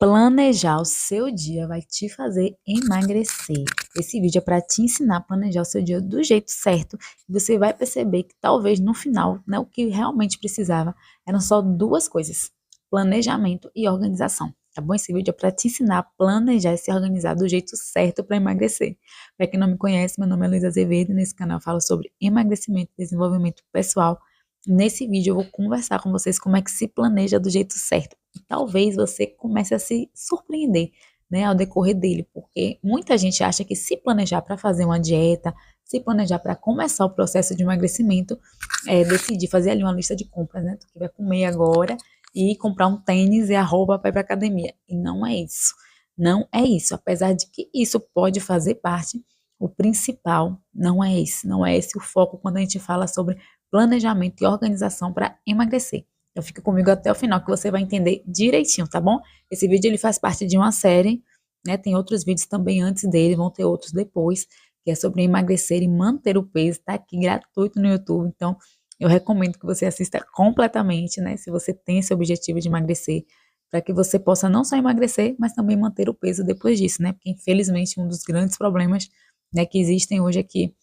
Planejar o seu dia vai te fazer emagrecer. Esse vídeo é para te ensinar a planejar o seu dia do jeito certo. E você vai perceber que talvez no final, né, o que realmente precisava eram só duas coisas: planejamento e organização. Tá bom? Esse vídeo é para te ensinar a planejar e se organizar do jeito certo para emagrecer. Para quem não me conhece, meu nome é Luísa Azevedo. Nesse canal eu falo sobre emagrecimento e desenvolvimento pessoal. Nesse vídeo eu vou conversar com vocês como é que se planeja do jeito certo. E talvez você comece a se surpreender, né, ao decorrer dele, porque muita gente acha que se planejar para fazer uma dieta, se planejar para começar o processo de emagrecimento, é decidir fazer ali uma lista de compras, né, do que vai comer agora e comprar um tênis e a roupa para ir para academia. E não é isso. Não é isso. Apesar de que isso pode fazer parte, o principal não é esse. Não é esse o foco quando a gente fala sobre planejamento e organização para emagrecer. Então fica comigo até o final que você vai entender direitinho, tá bom? Esse vídeo ele faz parte de uma série, né? Tem outros vídeos também antes dele, vão ter outros depois, que é sobre emagrecer e manter o peso, tá aqui gratuito no YouTube. Então eu recomendo que você assista completamente, né? Se você tem esse objetivo de emagrecer, para que você possa não só emagrecer, mas também manter o peso depois disso, né? Porque infelizmente um dos grandes problemas, né, que existem hoje é que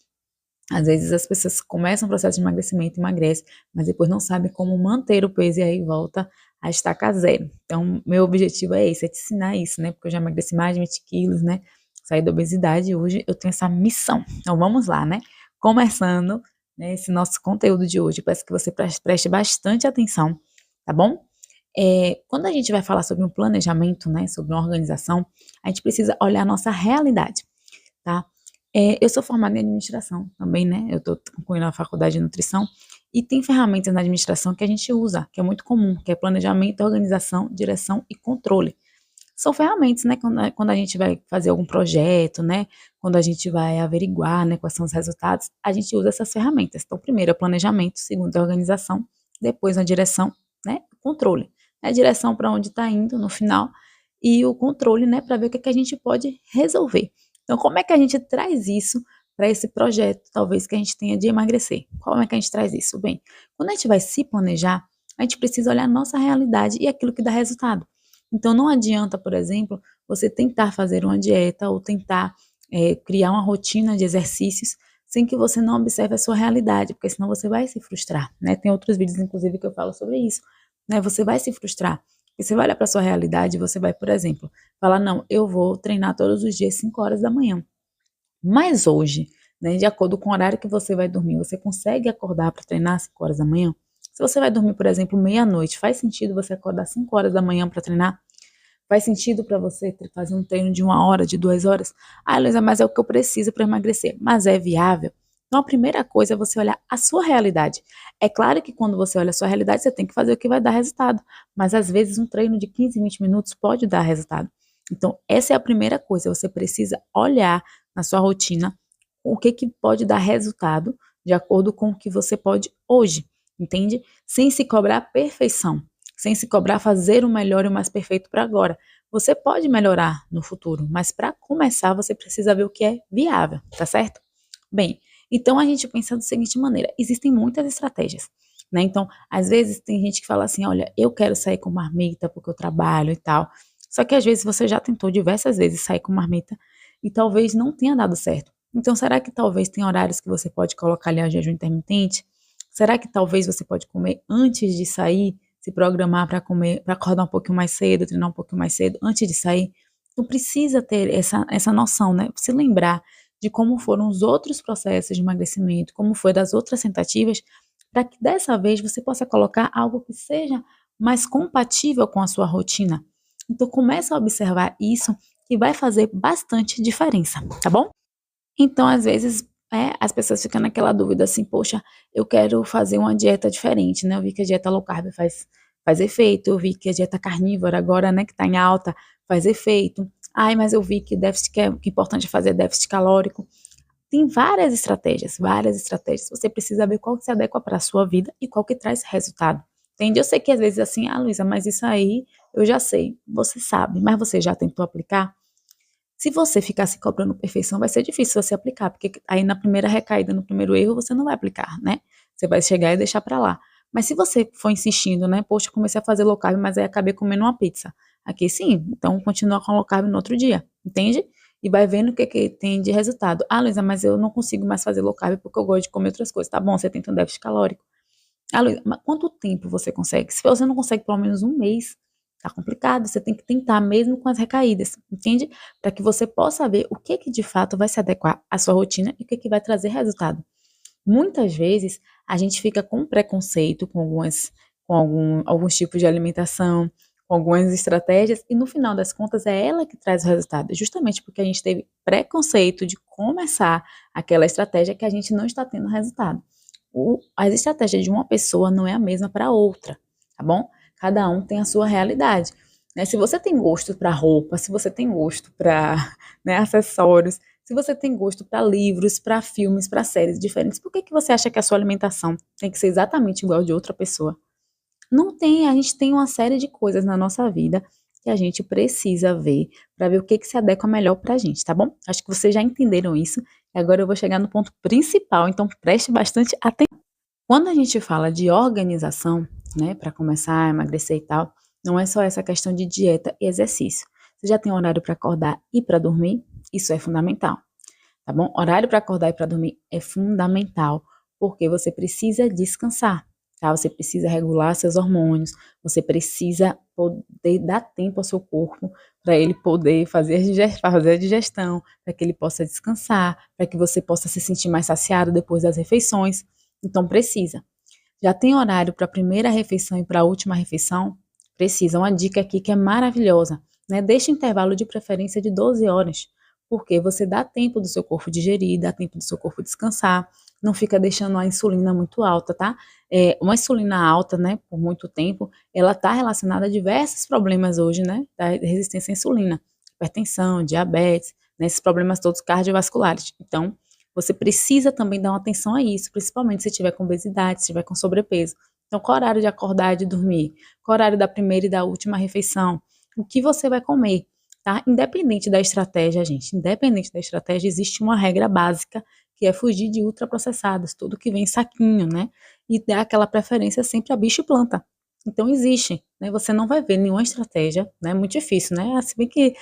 às vezes as pessoas começam o processo de emagrecimento, emagrecem, mas depois não sabem como manter o peso e aí volta a estaca zero. Então, meu objetivo é esse, é te ensinar isso, né? Porque eu já emagreci mais de 20 quilos, né? Saí da obesidade e hoje eu tenho essa missão. Então, vamos lá, né? Começando, né, esse nosso conteúdo de hoje, peço que você preste bastante atenção, tá bom? Quando a gente vai falar sobre um planejamento, né, sobre uma organização, a gente precisa olhar a nossa realidade, tá? Eu sou formada em administração também, né? Eu estou concluindo a faculdade de nutrição e tem ferramentas na administração que a gente usa, que é muito comum, que é planejamento, organização, direção e controle. São ferramentas, né? Quando a gente vai fazer algum projeto, né? Quando a gente vai averiguar, né, quais são os resultados, a gente usa essas ferramentas. Então, primeiro é planejamento, segundo é organização, depois a direção, né? Controle. A direção para onde está indo no final e o controle, né? Para ver o que a gente pode resolver. Então, como é que a gente traz isso para esse projeto, talvez, que a gente tenha de emagrecer? Como é que a gente traz isso? Bem, quando a gente vai se planejar, a gente precisa olhar a nossa realidade e aquilo que dá resultado. Então, não adianta, por exemplo, você tentar fazer uma dieta ou tentar criar uma rotina de exercícios sem que você não observe a sua realidade, porque senão você vai se frustrar, né? Tem outros vídeos, inclusive, que eu falo sobre isso, né? Você vai se frustrar. E você vai olhar para a sua realidade e você vai, por exemplo, falar, não, eu vou treinar todos os dias 5 horas da manhã. Mas hoje, né, de acordo com o horário que você vai dormir, você consegue acordar para treinar 5 horas da manhã? Se você vai dormir, por exemplo, meia-noite, faz sentido você acordar 5 horas da manhã para treinar? Faz sentido para você fazer um treino de 1 hora, de 2 horas? Ah, Luísa, mas é o que eu preciso para emagrecer. Mas é viável? Então, a primeira coisa é você olhar a sua realidade. É claro que quando você olha a sua realidade, você tem que fazer o que vai dar resultado. Mas, às vezes, um treino de 15, 20 minutos pode dar resultado. Então, essa é a primeira coisa. Você precisa olhar na sua rotina o que pode dar resultado de acordo com o que você pode hoje, entende? Sem se cobrar perfeição, sem se cobrar fazer o melhor e o mais perfeito para agora. Você pode melhorar no futuro, mas para começar você precisa ver o que é viável, tá certo? Bem, então a gente pensa da seguinte maneira: existem muitas estratégias, né? Então, às vezes tem gente que fala assim: olha, eu quero sair com marmita porque eu trabalho e tal. Só que às vezes você já tentou diversas vezes sair com marmita e talvez não tenha dado certo. Então, será que talvez tem horários que você pode colocar ali a jejum intermitente? Será que talvez você pode comer antes de sair, se programar para comer, para acordar um pouquinho mais cedo, treinar um pouquinho mais cedo, antes de sair? Então, precisa ter essa noção, né? Se lembrar de como foram os outros processos de emagrecimento, como foi das outras tentativas, para que dessa vez você possa colocar algo que seja mais compatível com a sua rotina. Então, começa a observar isso, que vai fazer bastante diferença, tá bom? Então, às vezes, as pessoas ficam naquela dúvida assim, poxa, eu quero fazer uma dieta diferente, né? Eu vi que a dieta low carb faz efeito, eu vi que a dieta carnívora agora, né, que está em alta, faz efeito. Ai, mas eu vi que déficit, que é importante fazer déficit calórico. Tem várias estratégias, várias estratégias. Você precisa ver qual que se adequa para a sua vida e qual que traz resultado. Entende? Eu sei que às vezes assim, Luísa, mas isso aí eu já sei. Você sabe, mas você já tentou aplicar? Se você ficar se cobrando perfeição, vai ser difícil você aplicar, porque aí na primeira recaída, no primeiro erro, você não vai aplicar, né? Você vai chegar e deixar pra lá. Mas se você for insistindo, né? Poxa, comecei a fazer low carb, mas aí acabei comendo uma pizza. Aqui sim, então continua com low carb no outro dia, entende? E vai vendo o que tem de resultado. Ah, Luísa, mas eu não consigo mais fazer low carb porque eu gosto de comer outras coisas. Tá bom, você tenta um déficit calórico. Ah, Luísa, mas quanto tempo você consegue? Se você não consegue pelo menos um mês, tá complicado. Você tem que tentar mesmo com as recaídas, entende? Para que você possa ver o que de fato vai se adequar à sua rotina e o que vai trazer resultado. Muitas vezes a gente fica com preconceito com alguns tipos de alimentação, com algumas estratégias, e no final das contas é ela que traz o resultado, justamente porque a gente teve preconceito de começar aquela estratégia que a gente não está tendo resultado. As estratégias de uma pessoa não é a mesma para outra, tá bom? Cada um tem a sua realidade. Né? Se você tem gosto para roupa, se você tem gosto para, né, acessórios, se você tem gosto para livros, para filmes, para séries diferentes, por que você acha que a sua alimentação tem que ser exatamente igual de outra pessoa? Não tem, a gente tem uma série de coisas na nossa vida que a gente precisa ver para ver o que se adequa melhor para a gente, tá bom? Acho que vocês já entenderam isso e agora eu vou chegar no ponto principal, então preste bastante atenção. Quando a gente fala de organização, né, para começar a emagrecer e tal, não é só essa questão de dieta e exercício. Você já tem horário para acordar e para dormir? Isso é fundamental, tá bom? Horário para acordar e para dormir é fundamental, porque você precisa descansar, tá? Você precisa regular seus hormônios, você precisa poder dar tempo ao seu corpo para ele poder fazer a digestão, para que ele possa descansar, para que você possa se sentir mais saciado depois das refeições. Então precisa. Já tem horário para a primeira refeição e para a última refeição? Precisa. Uma dica aqui que é maravilhosa, né? Deixa intervalo de preferência de 12 horas, porque você dá tempo do seu corpo digerir, dá tempo do seu corpo descansar, não fica deixando a insulina muito alta, tá? Uma insulina alta, né, por muito tempo, ela está relacionada a diversos problemas hoje, né, da resistência à insulina, hipertensão, diabetes, né, esses problemas todos cardiovasculares. Então, você precisa também dar uma atenção a isso, principalmente se tiver com obesidade, se tiver com sobrepeso. Então, qual horário de acordar e de dormir? Qual horário da primeira e da última refeição? O que você vai comer? Tá? Independente da estratégia, gente, independente da estratégia, existe uma regra básica que é fugir de ultraprocessados, tudo que vem em saquinho, né? E dar aquela preferência sempre a bicho e planta. Então existe, né? Você não vai ver nenhuma estratégia, né? Muito difícil, né? Se bem que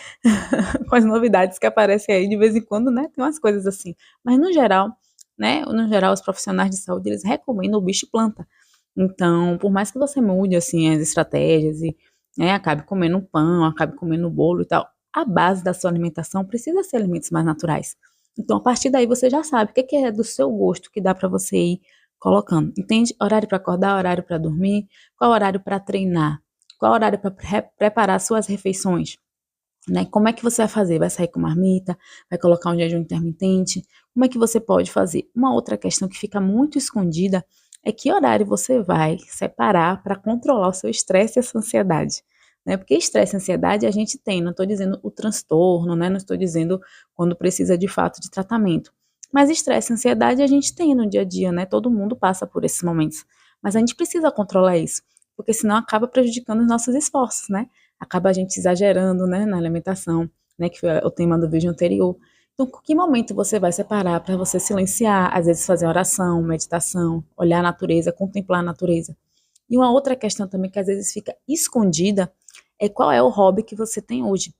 com as novidades que aparecem aí de vez em quando, né? Tem umas coisas assim. Mas no geral, né? No geral, os profissionais de saúde, eles recomendam o bicho e planta. Então, por mais que você mude, assim, as estratégias e, né, acabe comendo pão, acabe comendo bolo e tal, a base da sua alimentação precisa ser alimentos mais naturais. Então, a partir daí, você já sabe o que é do seu gosto que dá para você ir colocando. Entende? Horário para acordar, horário para dormir, qual horário para treinar, qual horário para preparar suas refeições. Né? Como é que você vai fazer? Vai sair com marmita? Vai colocar um jejum intermitente? Como é que você pode fazer? Uma outra questão que fica muito escondida é que horário você vai separar para controlar o seu estresse e a sua ansiedade. Né? Porque estresse e ansiedade a gente tem, não estou dizendo o transtorno, né? Não estou dizendo quando precisa de fato de tratamento. Mas estresse e ansiedade a gente tem no dia a dia, né? Todo mundo passa por esses momentos. Mas a gente precisa controlar isso, porque senão acaba prejudicando os nossos esforços, né? Acaba a gente exagerando, né, na alimentação, né, que foi o tema do vídeo anterior. Então, que momento você vai separar para você silenciar, às vezes fazer oração, meditação, olhar a natureza, contemplar a natureza. E uma outra questão também que às vezes fica escondida é qual é o hobby que você tem hoje.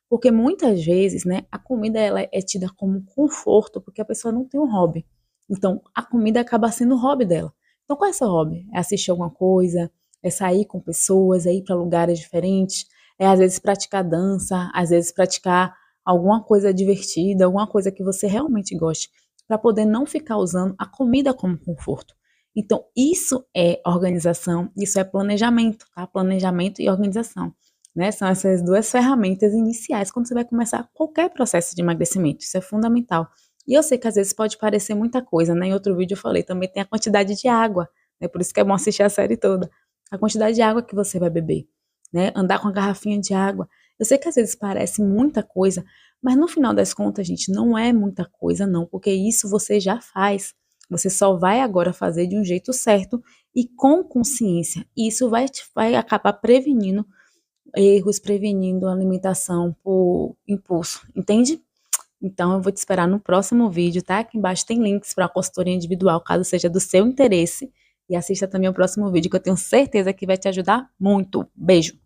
Porque muitas vezes, né, a comida ela é tida como conforto porque a pessoa não tem um hobby. Então, a comida acaba sendo o hobby dela. Então, qual é o seu hobby? É assistir alguma coisa? É sair com pessoas? É ir para lugares diferentes? É, às vezes, praticar dança? Às vezes, praticar alguma coisa divertida? Alguma coisa que você realmente goste? Para poder não ficar usando a comida como conforto. Então, isso é organização, isso é planejamento, tá? Planejamento e organização. Né? São essas duas ferramentas iniciais quando você vai começar qualquer processo de emagrecimento. Isso é fundamental. E eu sei que às vezes pode parecer muita coisa, né? Em outro vídeo eu falei também tem a quantidade de água, né? Por isso que é bom assistir a série toda. A quantidade de água que você vai beber, né? Andar com a garrafinha de água. Eu sei que às vezes parece muita coisa, mas no final das contas, gente, não é muita coisa não, porque isso você já faz. Você só vai agora fazer de um jeito certo e com consciência. E isso vai acabar prevenindo erros, prevenindo a alimentação por impulso, entende? Então, eu vou te esperar no próximo vídeo, tá? Aqui embaixo tem links para a consultoria individual, caso seja do seu interesse. E assista também o próximo vídeo, que eu tenho certeza que vai te ajudar muito. Beijo!